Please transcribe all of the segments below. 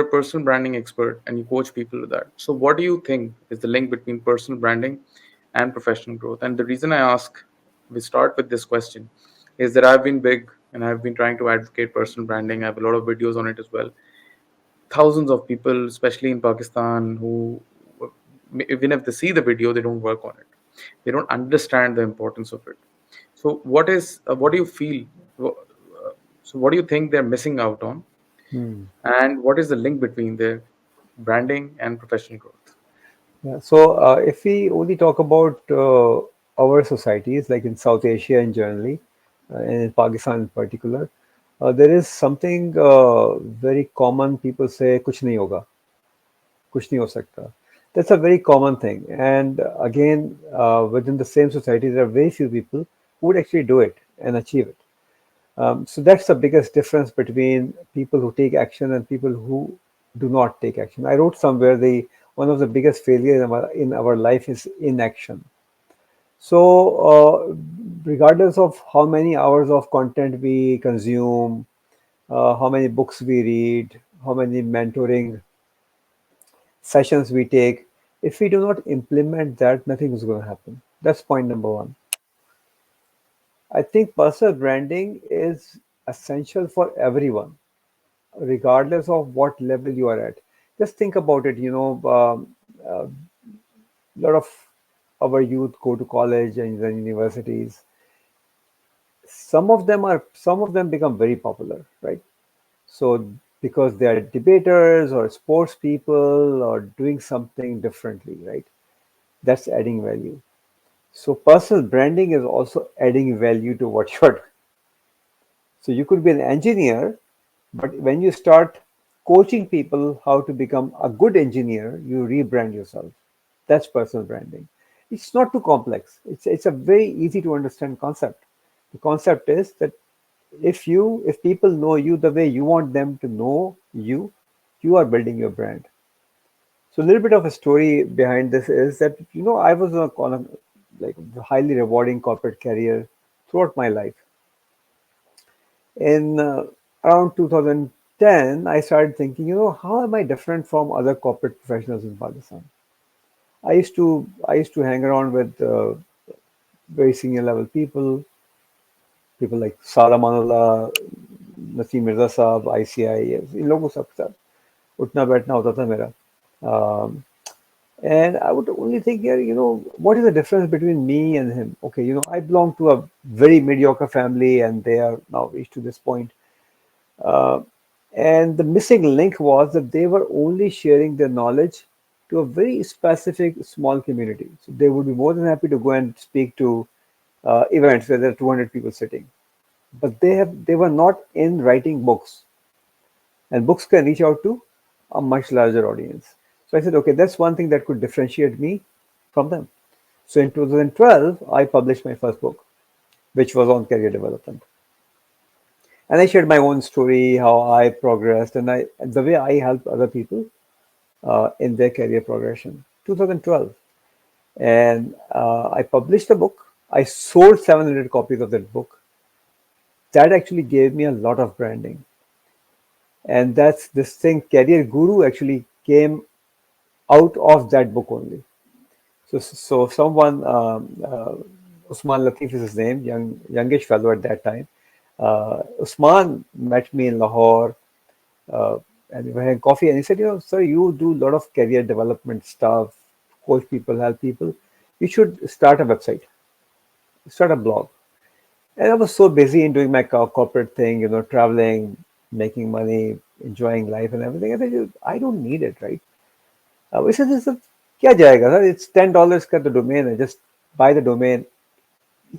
a personal branding expert and you coach people with that. So, what do you think is the link between personal branding and professional growth? And the reason I ask, we start with this question, is that I've been big and I've been trying to advocate personal branding. I have a lot of videos on it as well. Thousands of people, especially in Pakistan, who even if they see the video, they don't work on it. They don't understand the importance of it. So, what do you feel? So, what do you think they're missing out on? Hmm. And what is the link between their branding and professional growth? Yeah. So if we only talk about our societies, like in South Asia and generally, and in Pakistan in particular, there is something very common. People say, "Kuch nahi hoga, kuch nahi ho sakta." That's a very common thing. And again, within the same society, there are very few people who would actually do it and achieve it. So that's the biggest difference between people who take action and people who do not take action. I wrote somewhere the one of the biggest failures in our life is inaction. So regardless of how many hours of content we consume, how many books we read, how many mentoring sessions we take, if we do not implement that, nothing is going to happen. That's point number one. I think personal branding is essential for everyone regardless of what level you are at. Just think about it. A lot of our youth go to college and then universities. Some of them become very popular, right? So because they are debaters or sports people or doing something differently, right? That's adding value. So personal branding is also adding value to what you're doing. So you could be an engineer, but when you start coaching people how to become a good engineer, you rebrand yourself. That's personal branding. It's not too complex. It's a very easy to understand concept. The concept is that if people know you the way you want them to know you, you are building your brand. So a little bit of a story behind this is that I was on a like highly rewarding corporate career throughout my life. In around 2010, I started thinking, how am I different from other corporate professionals in Pakistan? I used to hang around with very senior level people like Sala Manullah, Naseem Mirza Saab, ICI, इन लोगों सब के साथ उठना बैठना होता था मेरा. Um, and I would only think, yeah, what is the difference between me and him? Okay, I belong to a very mediocre family, and they are now reached to this point. Uh, and the missing link was that they were only sharing their knowledge to a very specific small community. So they would be more than happy to go and speak to events where there are 200 people sitting. But they were not in writing books, and books can reach out to a much larger audience. So I said, okay, that's one thing that could differentiate me from them. So in 2012, I published my first book, which was on career development. And I shared my own story, how I progressed, and the way I helped other people in their career progression. 2012, and I published a book. I sold 700 copies of that book. That actually gave me a lot of branding, and that's this thing. Career Guru actually came out of that book only. So someone, Usman Latif is his name, youngish fellow at that time. Usman met me in Lahore, uh, and we were having coffee, and he said, sir, you do a lot of career development stuff, coach people, help people. You should start a website, start a blog. And I was so busy in doing my corporate thing, traveling, making money, enjoying life and everything. I said, I don't need it, right? We said, this is क्या जाएगा sir? It's $10 का the domain. I just buy the domain.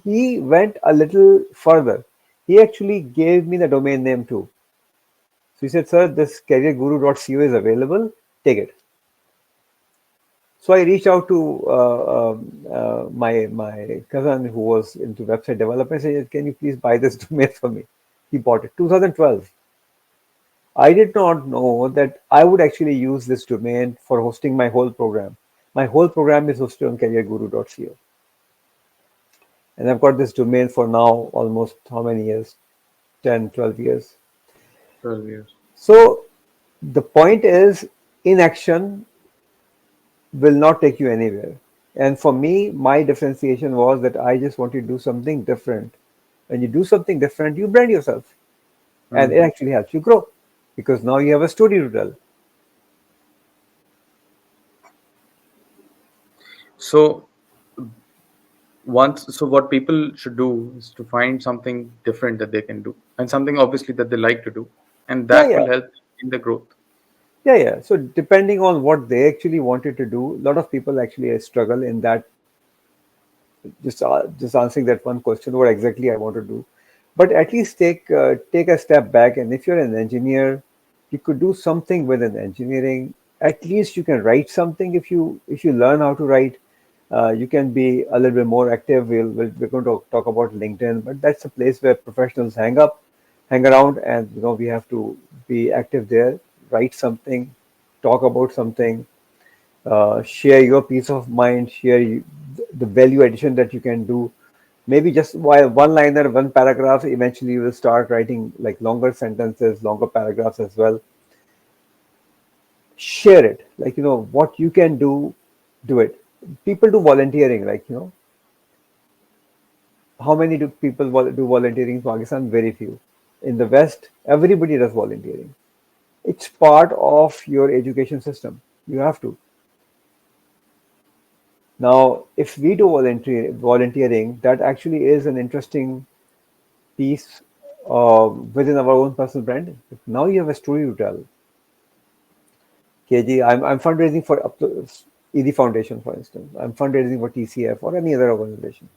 He went a little further. He actually gave me the domain name too. So he said, sir, this careerguru.co is available. Take it. So I reached out to my cousin who was into website development. I said, can you please buy this domain for me? He bought it. 2012. I did not know that I would actually use this domain for hosting my whole program. My whole program is hosted on careerguru.co. And I've got this domain for now almost how many years? 10, 12 years. 12 years. So The point is, inaction will not take you anywhere. And for me, my differentiation was that I just want to do something different. When you do something different, you brand yourself, and Hmm. it actually helps you grow because now you have a story to tell. So so what people should do is to find something different that they can do, and something obviously that they like to do, and Yeah, that yeah, will help in the growth. yeah, yeah. So depending on what they actually wanted to do, a lot of people actually struggle in that. Just answering that one question, what exactly I want to do, but at least take a step back. And if you're an engineer, you could do something with an engineering. At least you can write something if you learn how to write. You can be a little bit more active. We're going to talk about LinkedIn, but that's a place where professionals hang around, and we have to be active there. Write something, talk about something, share your peace of mind, the value addition that you can do. Maybe just while one liner, one paragraph, eventually you will start writing like longer sentences, longer paragraphs as well. Share it, like, what you can do it. People do volunteering, like, how many do people do volunteering in Pakistan? Very few. In the West, everybody does volunteering. It's part of your education system. You have to. Now, if we do volunteering, that actually is an interesting piece within our own personal brand. Now you have a story to tell. KG, I'm fundraising for up to ED Foundation, for instance. I'm fundraising for TCF or any other organization.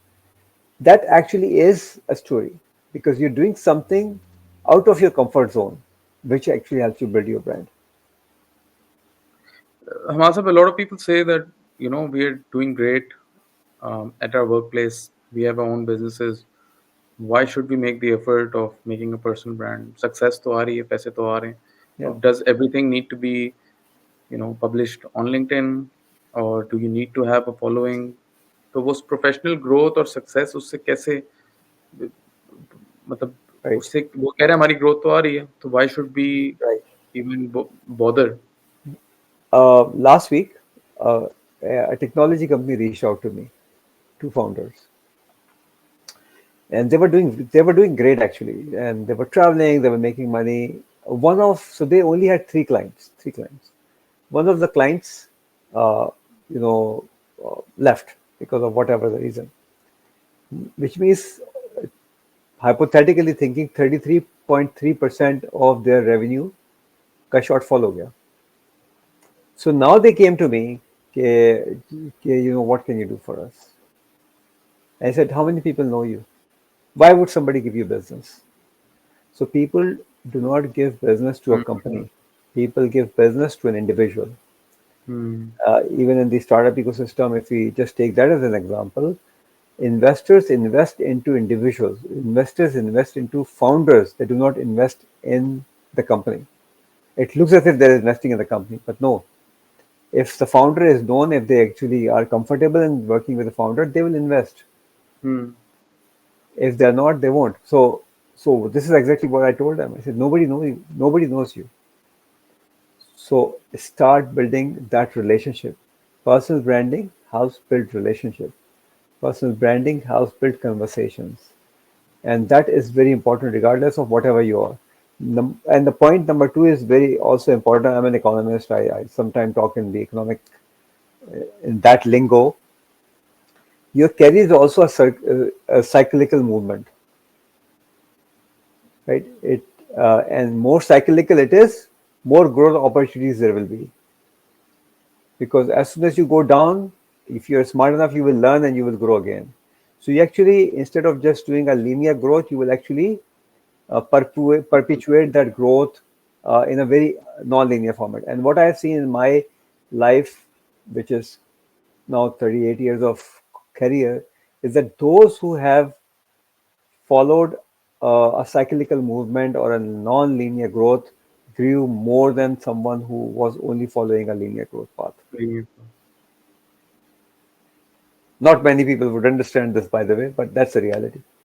That actually is a story because you're doing something out of your comfort zone, which actually helps you build your brand. Hamasab, a lot of people say that we are doing great at our workplace. We have our own businesses. Why should we make the effort of making a personal brand? Success to aa rahi hai, paise to aa rahe hain. Yeah. Does everything need to be published on LinkedIn, or do you need to have a following? तो वो professional growth और success उससे कैसे मतलब Right. उससे वो कह रहे हैं हमारी ग्रोथ तो आ रही है तो why should we Right. even bother? Last week, a technology company reached out to me, two founders, and they were doing great actually, and they were traveling, they were making money. So they only had three clients. One of the clients, uh, left because of whatever the reason, which means hypothetically thinking 33.3% of their revenue का shortfall हो गया. So now they came to me, what can you do for us? I said, how many people know you? Why would somebody give you business? So people do not give business to a Hmm. company. People give business to an individual. Hmm. Even in the startup ecosystem, if we just take that as an example, investors invest into individuals. Investors invest into founders. They do not invest in the company. It looks as if they're investing in the company, but no. If the founder is known, if they actually are comfortable in working with the founder, they will invest. Hmm. If they're not, they won't. So this is exactly what I told them. I said, nobody knows you. Nobody knows you. So start building that relationship. Personal branding helps build relationship. Personal branding helps build conversations. And that is very important regardless of whatever you are. And the point number two is very also important. I'm an economist. I sometimes talk in the economic, in that lingo. Your career is also a cyclical movement, right? And more cyclical it is, more growth opportunities there will be. Because as soon as you go down, if you're smart enough, you will learn and you will grow again. So you actually, instead of just doing a linear growth, you will actually perpetuate that growth in a very non-linear format. And what I have seen in my life, which is now 38 years of career, is that those who have followed a cyclical movement or a non-linear growth grew more than someone who was only following a linear growth path. Not many people would understand this, by the way, but that's the reality.